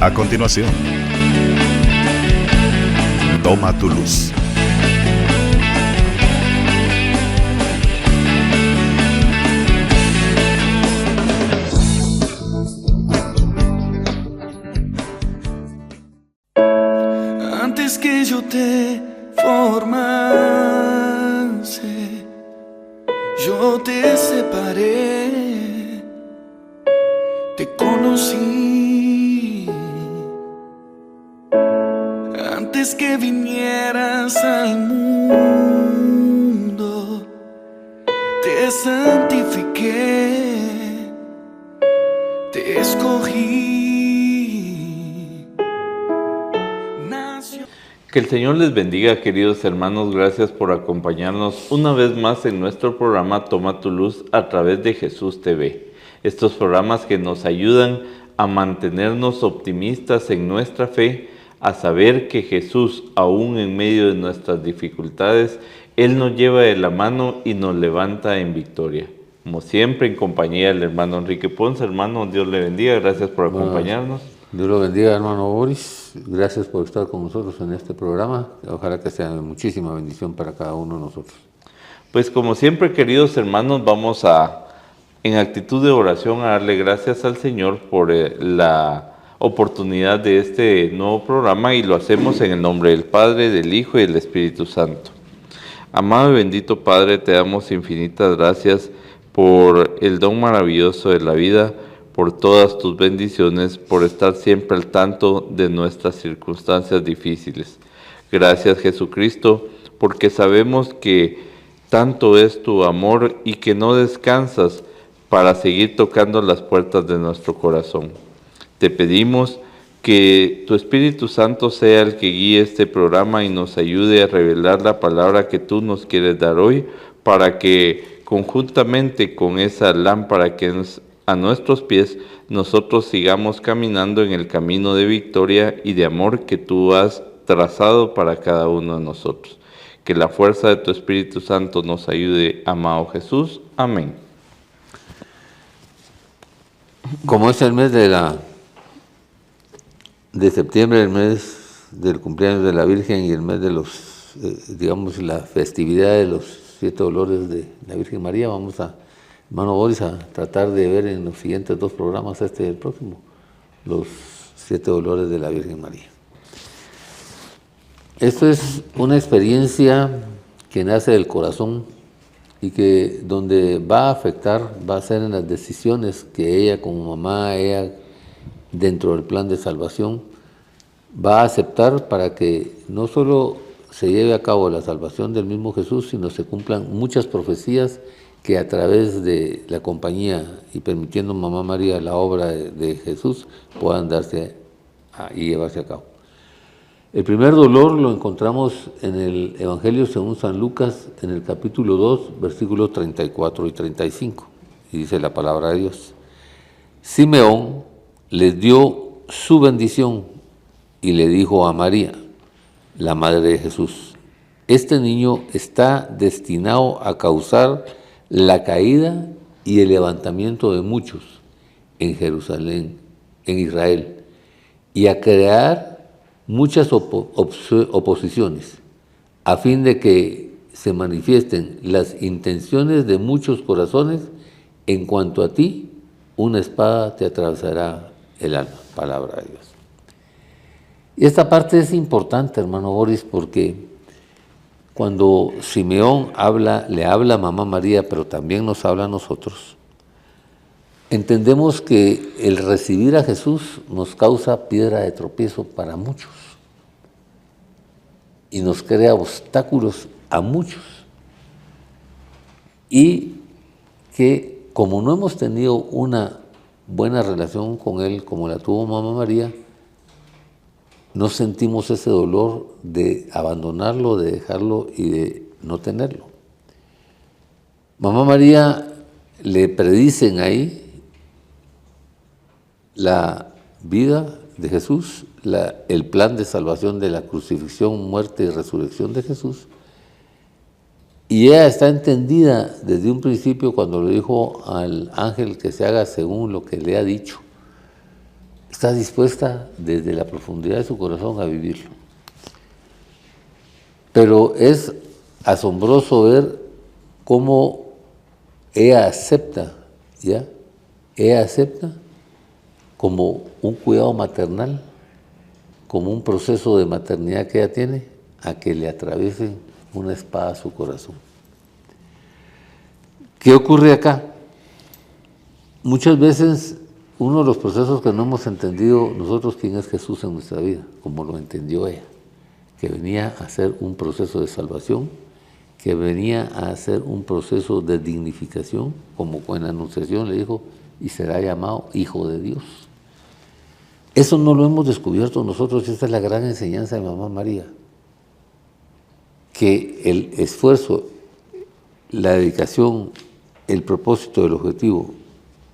A continuación, Toma tu luz. Antes que yo te formase, yo te separé, te conocí. Antes que vinieras al mundo, te santifiqué, te escogí. Que el Señor les bendiga, queridos hermanos. Gracias por acompañarnos una vez más en nuestro programa Toma tu Luz a través de Jesús TV. Estos programas que nos ayudan a mantenernos optimistas en nuestra fe, a saber que Jesús, aún en medio de nuestras dificultades, Él nos lleva de la mano y nos levanta en victoria. Como siempre, en compañía del hermano Enrique Ponce. Hermano, Dios le bendiga. Gracias por acompañarnos. Dios lo bendiga, hermano Boris. Gracias por estar con nosotros en este programa. Ojalá que sea de muchísima bendición para cada uno de nosotros. Pues como siempre, queridos hermanos, vamos a, en actitud de oración, a darle gracias al Señor por la oportunidad de este nuevo programa, y lo hacemos en el nombre del Padre, del Hijo y del Espíritu Santo. Amado y bendito Padre, te damos infinitas gracias por el don maravilloso de la vida, por todas tus bendiciones, por estar siempre al tanto de nuestras circunstancias difíciles. Gracias, Jesucristo, porque sabemos que tanto es tu amor y que no descansas para seguir tocando las puertas de nuestro corazón. Te pedimos que tu Espíritu Santo sea el que guíe este programa y nos ayude a revelar la palabra que tú nos quieres dar hoy, para que conjuntamente con esa lámpara que es a nuestros pies, nosotros sigamos caminando en el camino de victoria y de amor que tú has trazado para cada uno de nosotros. Que la fuerza de tu Espíritu Santo nos ayude, amado Jesús. Amén. Como es el mes de septiembre, el mes del cumpleaños de la Virgen y el mes de los, la festividad de los 7 dolores de la Virgen María, vamos a, hermano Boris, a tratar de ver en los siguientes 2 programas, este y el próximo, los 7 dolores de la Virgen María. Esto es una experiencia que nace del corazón y que donde va a afectar, va a ser en las decisiones que ella como mamá, ella dentro del plan de salvación, va a aceptar para que no solo se lleve a cabo la salvación del mismo Jesús, sino se cumplan muchas profecías que a través de la compañía y permitiendo Mamá María la obra de Jesús puedan darse y llevarse a cabo. El primer dolor lo encontramos en el Evangelio según San Lucas, en el capítulo 2, versículos 34 y 35, y dice la palabra de Dios. Simeón les dio su bendición y le dijo a María, la madre de Jesús, este niño está destinado a causar la caída y el levantamiento de muchos en Jerusalén, en Israel, y a crear muchas oposiciones, a fin de que se manifiesten las intenciones de muchos corazones. En cuanto a ti, una espada te atravesará el alma. Palabra de Dios. Y esta parte es importante, hermano Boris, porque cuando Simeón le habla a Mamá María, pero también nos habla a nosotros, entendemos que el recibir a Jesús nos causa piedra de tropiezo para muchos y nos crea obstáculos a muchos, y que como no hemos tenido una buena relación con Él como la tuvo Mamá María, no sentimos ese dolor de abandonarlo, de dejarlo y de no tenerlo. Mamá María le predicen ahí la vida de Jesús, el plan de salvación de la crucifixión, muerte y resurrección de Jesús. Y ella está entendida desde un principio cuando le dijo al ángel que se haga según lo que le ha dicho. está dispuesta desde la profundidad de su corazón a vivirlo. Pero es asombroso ver cómo ella acepta, ¿ya? Ella acepta como un cuidado maternal, como un proceso de maternidad que ella tiene, a que le atraviese una espada a su corazón. ¿Qué ocurre acá? Muchas veces uno de los procesos que no hemos entendido nosotros quién es Jesús en nuestra vida, como lo entendió ella, que venía a hacer un proceso de salvación, que venía a hacer un proceso de dignificación, como en la Anunciación le dijo, y será llamado Hijo de Dios. Eso no lo hemos descubierto nosotros, y esta es la gran enseñanza de Mamá María, que el esfuerzo, la dedicación, el propósito, el objetivo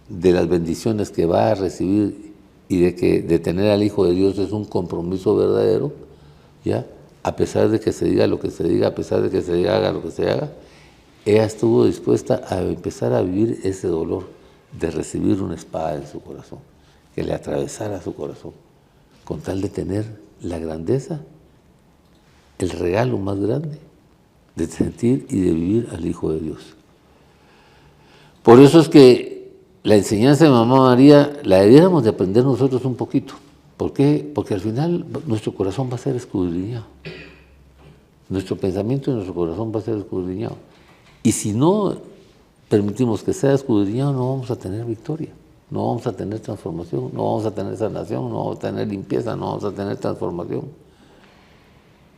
de las bendiciones que va a recibir y de tener al Hijo de Dios es un compromiso verdadero, ¿ya? A pesar de que se diga lo que se diga, a pesar de que se haga lo que se haga, ella estuvo dispuesta a empezar a vivir ese dolor de recibir una espada en su corazón, que le atravesara su corazón, con tal de tener la grandeza, el regalo más grande, de sentir y de vivir al Hijo de Dios. Por eso es que la enseñanza de Mamá María la debiéramos de aprender nosotros un poquito. ¿Por qué? Porque al final nuestro corazón va a ser escudriñado. Nuestro pensamiento y nuestro corazón va a ser escudriñado. Y si no permitimos que sea escudriñado, no vamos a tener victoria, no vamos a tener transformación, no vamos a tener sanación, no vamos a tener limpieza, no vamos a tener transformación.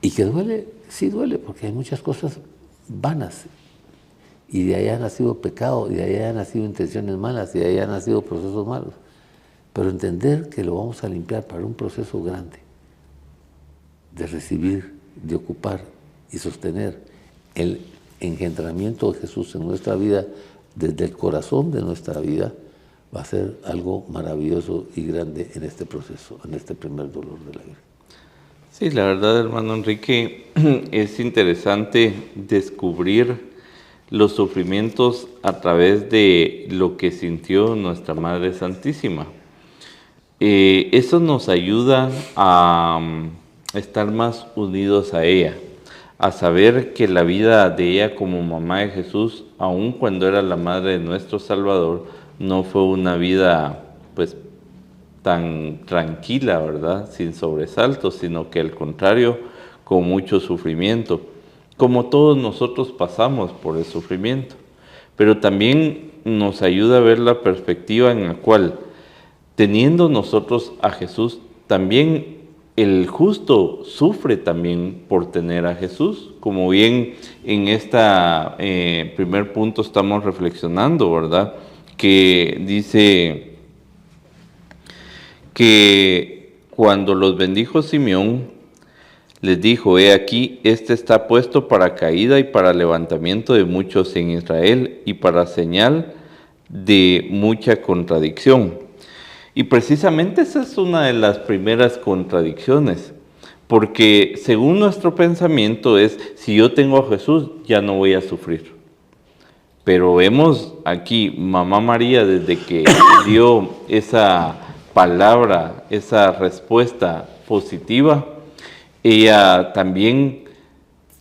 Y que duele, sí duele, porque hay muchas cosas vanas. Y de ahí ha nacido pecado, y de ahí han nacido intenciones malas, y de ahí han nacido procesos malos. Pero entender que lo vamos a limpiar para un proceso grande, de recibir, de ocupar y sostener el engendramiento de Jesús en nuestra vida, desde el corazón de nuestra vida, va a ser algo maravilloso y grande en este proceso, en este primer dolor de la vida. Sí, la verdad, hermano Enrique, es interesante descubrir los sufrimientos a través de lo que sintió nuestra Madre Santísima. Eso nos ayuda a estar más unidos a ella, a saber que la vida de ella como mamá de Jesús, aun cuando era la madre de nuestro Salvador, no fue una vida pues tan tranquila, ¿verdad? Sin sobresaltos, sino que al contrario, con mucho sufrimiento. Como todos nosotros pasamos por el sufrimiento, pero también nos ayuda a ver la perspectiva en la cual, teniendo nosotros a Jesús, también el justo sufre también por tener a Jesús, como bien en este primer punto estamos reflexionando, ¿verdad? Que dice que cuando los bendijo Simeón, les dijo, he aquí, este está puesto para caída y para levantamiento de muchos en Israel y para señal de mucha contradicción. Y precisamente esa es una de las primeras contradicciones, porque según nuestro pensamiento es, si yo tengo a Jesús, ya no voy a sufrir. Pero vemos aquí, Mamá María, desde que dio esa palabra, esa respuesta positiva, ella también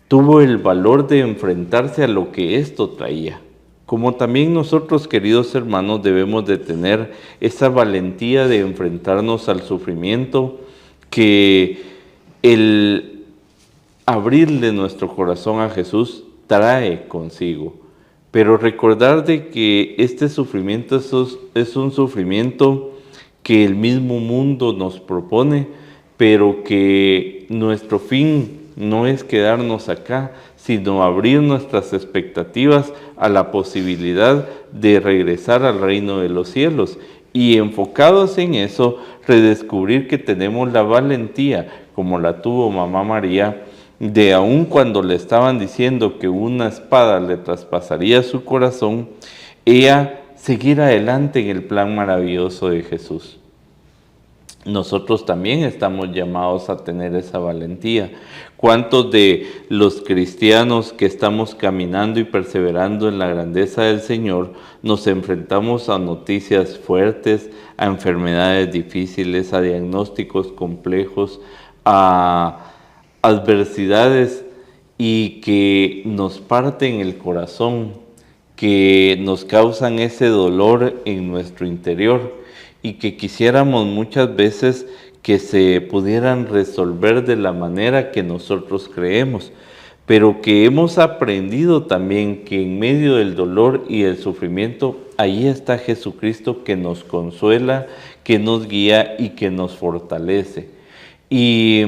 tuvo el valor de enfrentarse a lo que esto traía. Como también nosotros, queridos hermanos, debemos de tener esa valentía de enfrentarnos al sufrimiento que el abrirle nuestro corazón a Jesús trae consigo. Pero recordar de que este sufrimiento es un sufrimiento que el mismo mundo nos propone, pero que nuestro fin no es quedarnos acá, sino abrir nuestras expectativas a la posibilidad de regresar al reino de los cielos. Y enfocados en eso, redescubrir que tenemos la valentía, como la tuvo Mamá María, de aun cuando le estaban diciendo que una espada le traspasaría su corazón, ella seguir adelante en el plan maravilloso de Jesús. nosotros también estamos llamados a tener esa valentía. ¿Cuántos de los cristianos que estamos caminando y perseverando en la grandeza del Señor nos enfrentamos a noticias fuertes, a enfermedades difíciles, a diagnósticos complejos, a adversidades y que nos parten el corazón, que nos causan ese dolor en nuestro interior y que quisiéramos muchas veces que se pudieran resolver de la manera que nosotros creemos, pero que hemos aprendido también que en medio del dolor y el sufrimiento, ahí está Jesucristo que nos consuela, que nos guía y que nos fortalece. Y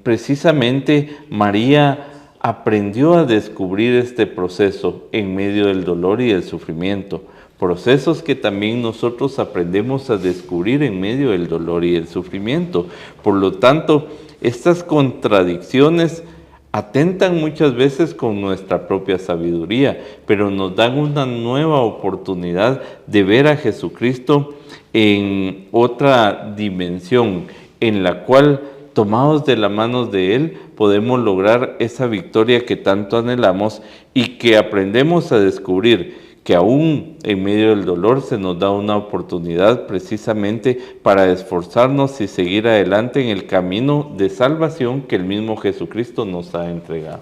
precisamente María aprendió a descubrir este proceso en medio del dolor y del sufrimiento, procesos que también nosotros aprendemos a descubrir en medio del dolor y del sufrimiento. Por lo tanto, estas contradicciones atentan muchas veces con nuestra propia sabiduría, pero nos dan una nueva oportunidad de ver a Jesucristo en otra dimensión, en la cual, tomados de la mano de Él, podemos lograr esa victoria que tanto anhelamos y que aprendemos a descubrir que aún en medio del dolor se nos da una oportunidad precisamente para esforzarnos y seguir adelante en el camino de salvación que el mismo Jesucristo nos ha entregado.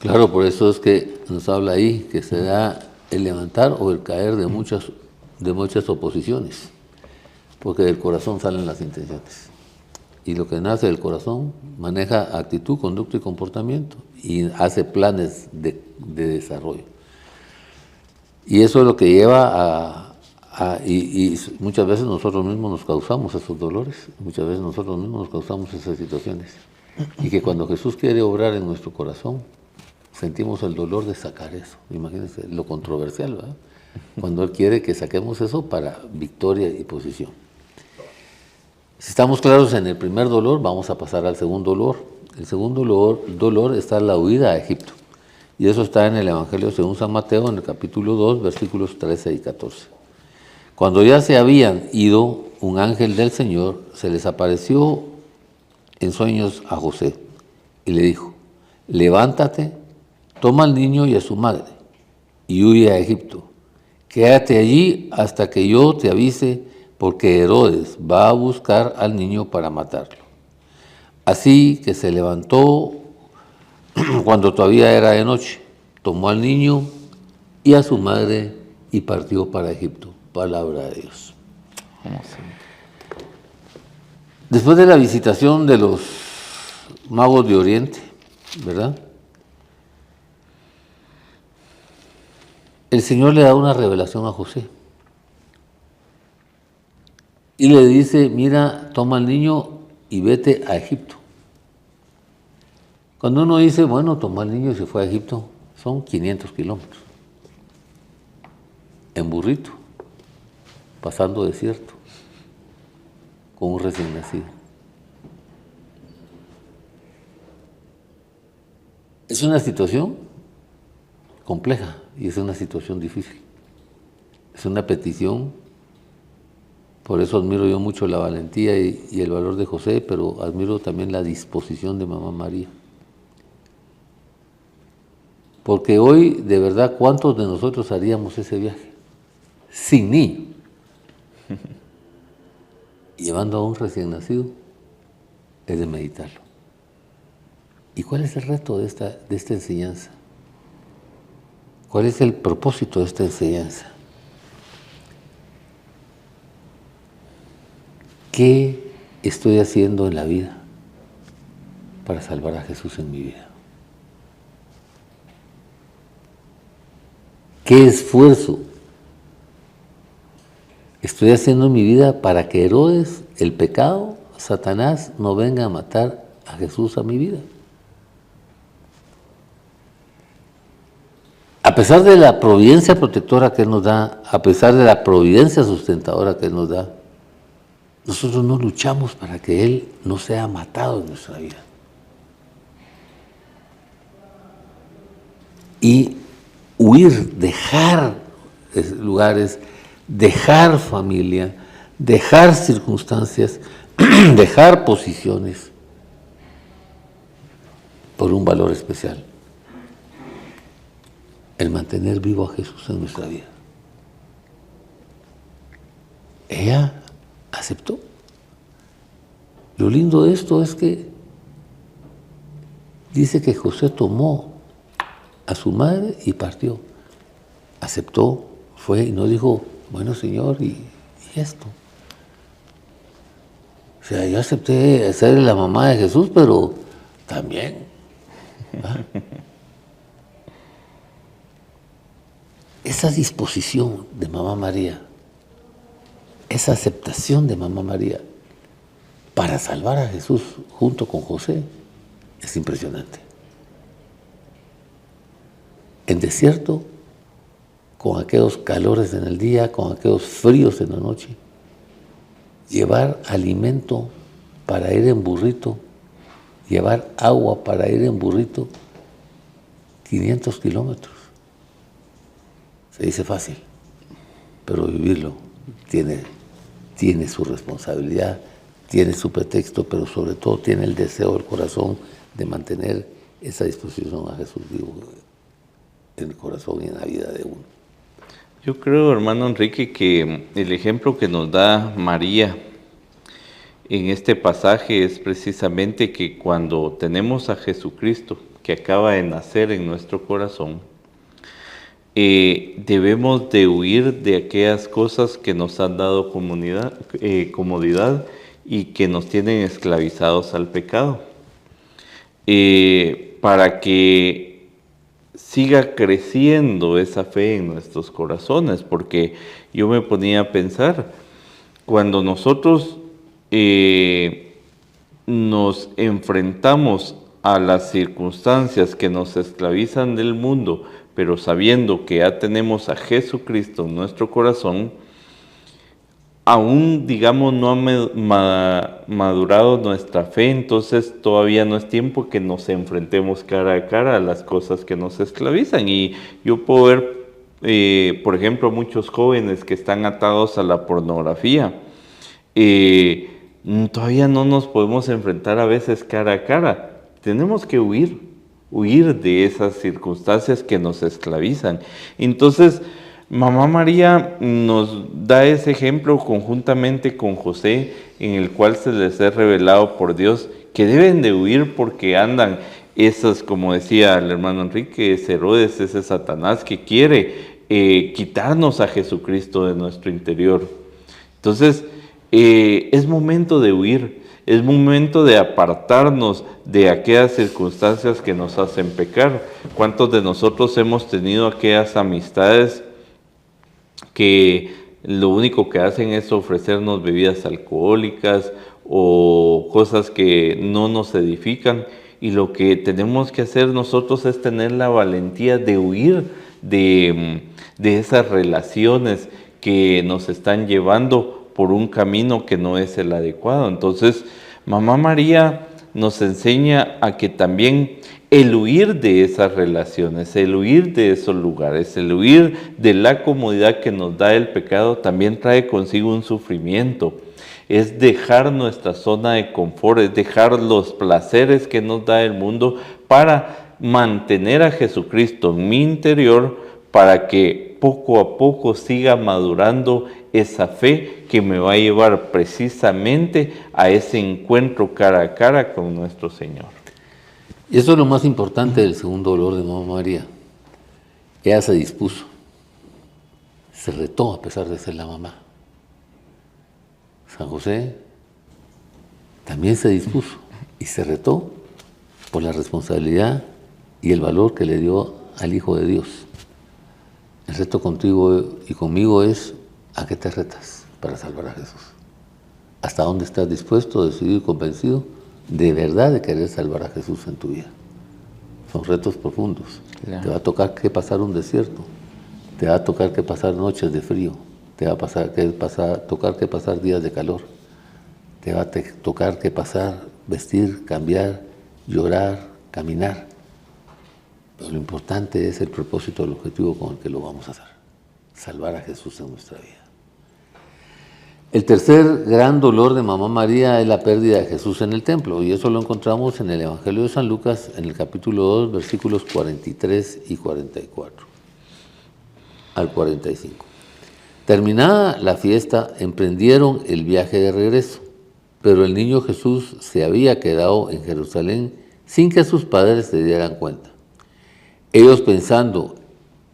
Claro, por eso es que nos habla ahí que se da el levantar o el caer de muchas oposiciones, porque del corazón salen las intenciones. Y lo que nace del corazón maneja actitud, conducta y comportamiento y hace planes de desarrollo. Y eso es lo que lleva y muchas veces nosotros mismos nos causamos esos dolores, muchas veces nosotros mismos nos causamos esas situaciones. Y que cuando Jesús quiere obrar en nuestro corazón, sentimos el dolor de sacar eso. Imagínense lo controversial, ¿verdad? Cuando Él quiere que saquemos eso para victoria y posición. Si estamos claros en el primer dolor, vamos a pasar al segundo dolor. El segundo dolor está en la huida a Egipto. Y eso está en el Evangelio según San Mateo, en el capítulo 2, versículos 13 y 14. Cuando ya se habían ido, un ángel del Señor se les apareció en sueños a José y le dijo: levántate, toma al niño y a su madre y huye a Egipto. Quédate allí hasta que yo te avise, porque Herodes va a buscar al niño para matarlo. Así que se levantó cuando todavía era de noche, tomó al niño y a su madre y partió para Egipto. Palabra de Dios. Después de la visitación de los magos de Oriente, ¿verdad? El Señor le da una revelación a José. Y le dice: mira, toma al niño y vete a Egipto. Cuando uno dice, bueno, tomó al niño y se fue a Egipto, son 500 kilómetros. En burrito, pasando desierto, con un recién nacido. Es una situación compleja y es una situación difícil. Es una petición. Por eso admiro yo mucho la valentía y el valor de José, pero admiro también la disposición de Mamá María. Porque hoy, de verdad, ¿cuántos de nosotros haríamos ese viaje? Sin niño. Llevando a un recién nacido, es de meditarlo. ¿Y cuál es el reto de esta enseñanza? ¿Cuál es el propósito de esta enseñanza? ¿Qué estoy haciendo en la vida para salvar a Jesús en mi vida? ¿Qué esfuerzo estoy haciendo en mi vida para que Herodes, el pecado, Satanás, no venga a matar a Jesús a mi vida? A pesar de la providencia protectora que Él nos da, a pesar de la providencia sustentadora que Él nos da, nosotros no luchamos para que Él no sea matado en nuestra vida. Y huir, dejar lugares, dejar familia, dejar circunstancias dejar posiciones por un valor especial. El mantener vivo a Jesús en nuestra vida. Ella aceptó. Lo lindo de esto es que dice que José tomó a su madre y partió. Aceptó, fue y no dijo, bueno, Señor, y esto. O sea, yo acepté ser la mamá de Jesús, pero también. ¿Va? Esa disposición de Mamá María, esa aceptación de Mamá María para salvar a Jesús junto con José es impresionante. En desierto, con aquellos calores en el día, con aquellos fríos en la noche, llevar alimento para ir en burrito, llevar agua para ir en burrito, 500 kilómetros. Se dice fácil, pero vivirlo tiene su responsabilidad, tiene su pretexto, pero sobre todo tiene el deseo del corazón de mantener esa disposición a Jesús vivo en el corazón y en la vida de uno. Yo creo, hermano Enrique, que el ejemplo que nos da María en este pasaje es precisamente que cuando tenemos a Jesucristo que acaba de nacer en nuestro corazón, debemos de huir de aquellas cosas que nos han dado comodidad y que nos tienen esclavizados al pecado, para que siga creciendo esa fe en nuestros corazones, porque yo me ponía a pensar, cuando nosotros nos enfrentamos a las circunstancias que nos esclavizan del mundo, pero sabiendo que ya tenemos a Jesucristo en nuestro corazón, aún, digamos, no ha madurado nuestra fe, entonces todavía no es tiempo que nos enfrentemos cara a cara a las cosas que nos esclavizan. Y yo puedo ver, por ejemplo, muchos jóvenes que están atados a la pornografía. Todavía no nos podemos enfrentar a veces cara a cara. Tenemos que huir de esas circunstancias que nos esclavizan. Entonces, Mamá María nos da ese ejemplo conjuntamente con José, en el cual se les ha revelado por Dios que deben de huir porque andan esas, como decía el hermano Enrique, ese Herodes, ese Satanás que quiere quitarnos a Jesucristo de nuestro interior. Entonces, es momento de huir, es momento de apartarnos de aquellas circunstancias que nos hacen pecar. ¿Cuántos de nosotros hemos tenido aquellas amistades que lo único que hacen es ofrecernos bebidas alcohólicas o cosas que no nos edifican? Y lo que tenemos que hacer nosotros es tener la valentía de huir de esas relaciones que nos están llevando por un camino que no es el adecuado. Entonces, Mamá María nos enseña a que también el huir de esas relaciones, el huir de esos lugares, el huir de la comodidad que nos da el pecado, también trae consigo un sufrimiento. Es dejar nuestra zona de confort, es dejar los placeres que nos da el mundo para mantener a Jesucristo en mi interior, para que poco a poco siga madurando esa fe que me va a llevar precisamente a ese encuentro cara a cara con nuestro Señor. Y eso es lo más importante del segundo dolor de Mamá María. Ella se dispuso, se retó a pesar de ser la mamá. San José también se dispuso y se retó por la responsabilidad y el valor que le dio al Hijo de Dios. El reto contigo y conmigo es: ¿a qué te retas para salvar a Jesús? ¿Hasta dónde estás dispuesto, decidido y convencido de verdad de querer salvar a Jesús en tu vida? Son retos profundos. Claro. Te va a tocar que pasar un desierto, te va a tocar que pasar noches de frío, te va a tocar que pasar días de calor, te va a tocar que pasar, vestir, cambiar, llorar, caminar. Pero lo importante es el propósito, el objetivo con el que lo vamos a hacer: salvar a Jesús en nuestra vida. El tercer gran dolor de Mamá María es la pérdida de Jesús en el templo, y eso lo encontramos en el Evangelio de San Lucas, en el capítulo 2, versículos 43 y 44 al 45. Terminada la fiesta, emprendieron el viaje de regreso, pero el niño Jesús se había quedado en Jerusalén sin que sus padres se dieran cuenta. Ellos, pensando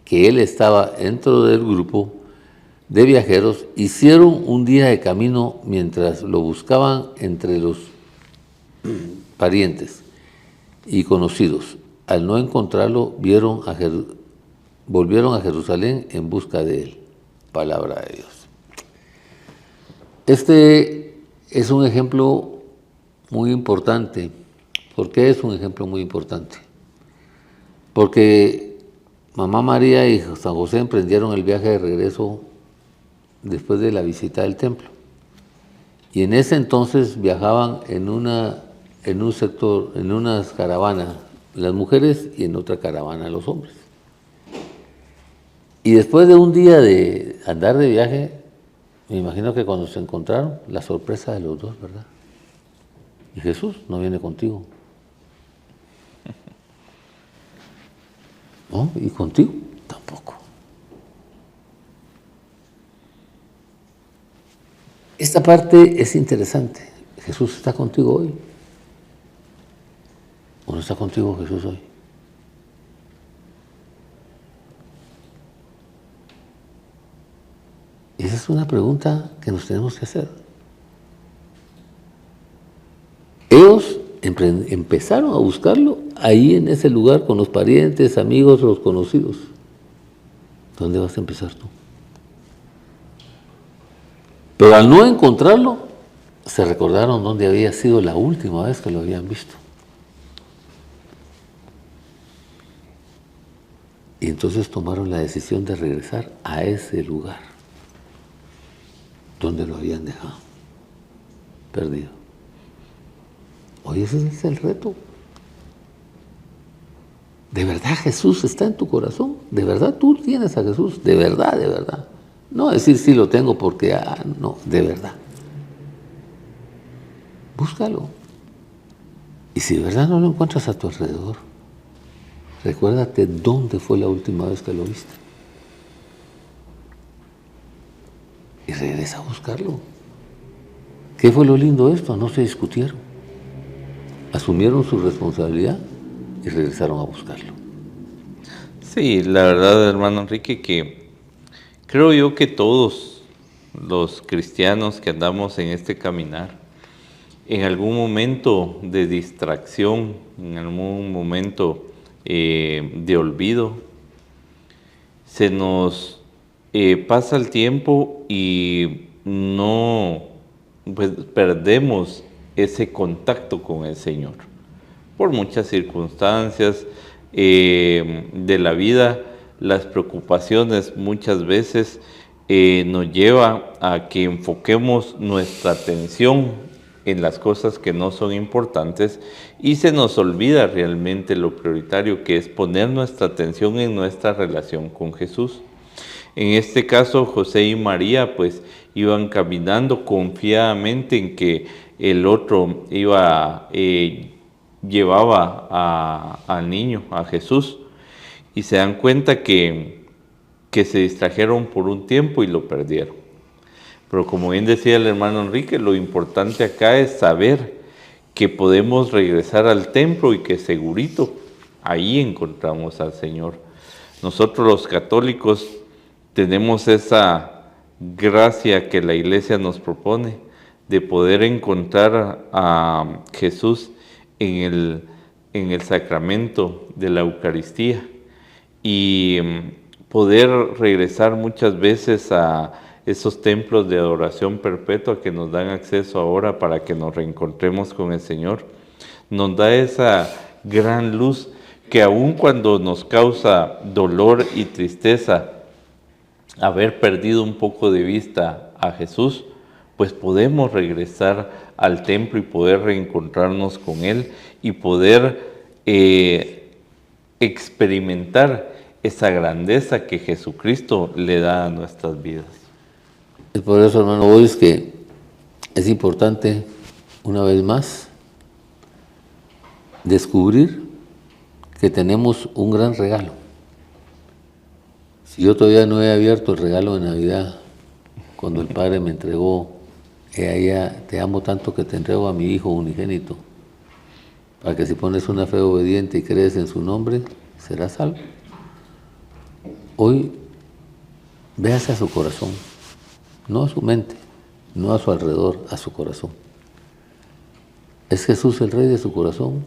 que él estaba dentro del grupo de viajeros, hicieron un día de camino mientras lo buscaban entre los parientes y conocidos. Al no encontrarlo, volvieron a Jerusalén en busca de él. Palabra de Dios. Este es un ejemplo muy importante. ¿Por qué es un ejemplo muy importante? Porque Mamá María y San José emprendieron el viaje de regreso después de la visita del templo. Y en ese entonces viajaban en un sector, en unas caravanas las mujeres y en otra caravana los hombres. Y después de un día de andar de viaje, me imagino que cuando se encontraron, la sorpresa de los dos, ¿verdad? Y Jesús no viene contigo. ¿No? ¿Y contigo? Tampoco. Esta parte es interesante. ¿Jesús está contigo hoy? ¿O no está contigo Jesús hoy? Esa es una pregunta que nos tenemos que hacer. Ellos empezaron a buscarlo ahí en ese lugar con los parientes, amigos, los conocidos. ¿Dónde vas a empezar tú? Pero al no encontrarlo, se recordaron dónde había sido la última vez que lo habían visto. Y entonces tomaron la decisión de regresar a ese lugar donde lo habían dejado, perdido. Hoy ese es el reto. ¿De verdad Jesús está en tu corazón? ¿De verdad tú tienes a Jesús? ¿De verdad, de verdad? No decir sí lo tengo porque, no, de verdad. Búscalo. Y si de verdad no lo encuentras a tu alrededor, recuérdate dónde fue la última vez que lo viste. Y regresa a buscarlo. ¿Qué fue lo lindo de esto? No se discutieron. Asumieron su responsabilidad y regresaron a buscarlo. Sí, la verdad, hermano Enrique, que creo yo que todos los cristianos que andamos en este caminar, en algún momento de distracción, en algún momento de olvido, se nos pasa el tiempo y no, pues, perdemos ese contacto con el Señor. Por muchas circunstancias de la vida, las preocupaciones muchas veces nos lleva a que enfoquemos nuestra atención en las cosas que no son importantes y se nos olvida realmente lo prioritario, que es poner nuestra atención en nuestra relación con Jesús. En este caso, José y María pues iban caminando confiadamente en que el otro llevaba al niño, a Jesús, y se dan cuenta que se distrajeron por un tiempo y lo perdieron. Pero como bien decía el hermano Enrique, lo importante acá es saber que podemos regresar al templo y que segurito ahí encontramos al Señor. Nosotros los católicos tenemos esa gracia que la Iglesia nos propone de poder encontrar a Jesús en el sacramento de la Eucaristía y poder regresar muchas veces a esos templos de adoración perpetua que nos dan acceso ahora para que nos reencontremos con el Señor. Nos da esa gran luz que aun cuando nos causa dolor y tristeza haber perdido un poco de vista a Jesús, pues podemos regresar al templo y poder reencontrarnos con Él y poder experimentar esa grandeza que Jesucristo le da a nuestras vidas. Es por eso, hermano, hoy es que es importante, una vez más, descubrir que tenemos un gran regalo. Si yo todavía no he abierto el regalo de Navidad, cuando el Padre me entregó, ella, te amo tanto que te entrego a mi Hijo unigénito, para que si pones una fe obediente y crees en su nombre, serás salvo. Hoy, véase a su corazón, no a su mente, no a su alrededor, a su corazón. ¿Es Jesús el Rey de su corazón?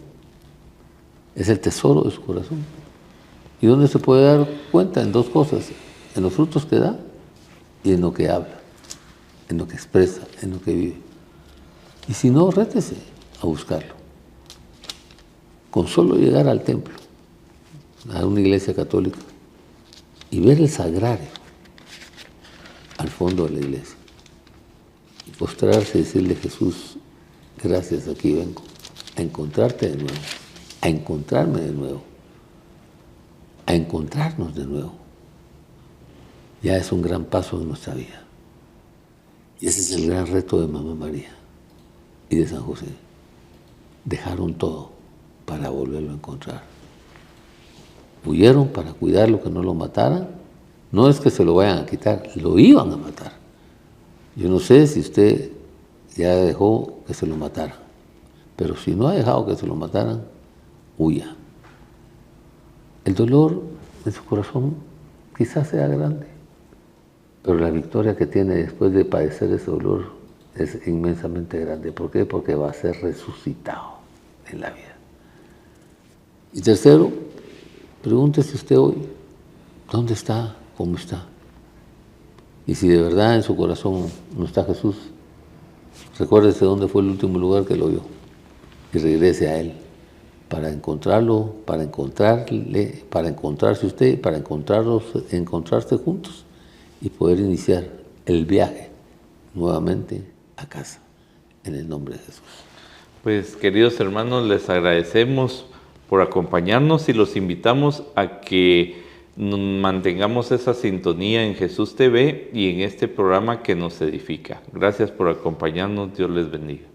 ¿Es el tesoro de su corazón? ¿Y dónde se puede dar cuenta? En dos cosas, en los frutos que da y en lo que habla, en lo que expresa, en lo que vive. Y si no, rétese a buscarlo. Con solo llegar al templo, a una iglesia católica, y ver el sagrario al fondo de la iglesia, y postrarse y decirle: Jesús, gracias, aquí vengo a encontrarte de nuevo, a encontrarme de nuevo, a encontrarnos de nuevo. Ya es un gran paso en nuestra vida. Y ese es el gran reto de Mamá María y de San José. Dejaron todo para volverlo a encontrar. Huyeron para cuidarlo, que no lo mataran. No es que se lo vayan a quitar, lo iban a matar. Yo no sé si usted ya dejó que se lo mataran, pero si no ha dejado que se lo mataran, huya. El dolor en su corazón quizás sea grande, pero la victoria que tiene después de padecer ese dolor es inmensamente grande. ¿Por qué? Porque va a ser resucitado en la vida. Y tercero, pregúntese usted hoy, ¿dónde está? ¿Cómo está? Y si de verdad en su corazón no está Jesús, recuérdese dónde fue el último lugar que lo vio y regrese a Él para encontrarlo, para encontrarle, para encontrarse usted, para encontrarse juntos y poder iniciar el viaje nuevamente a casa, en el nombre de Jesús. Pues, queridos hermanos, les agradecemos por acompañarnos y los invitamos a que mantengamos esa sintonía en Jesús TV y en este programa que nos edifica. Gracias por acompañarnos. Dios les bendiga.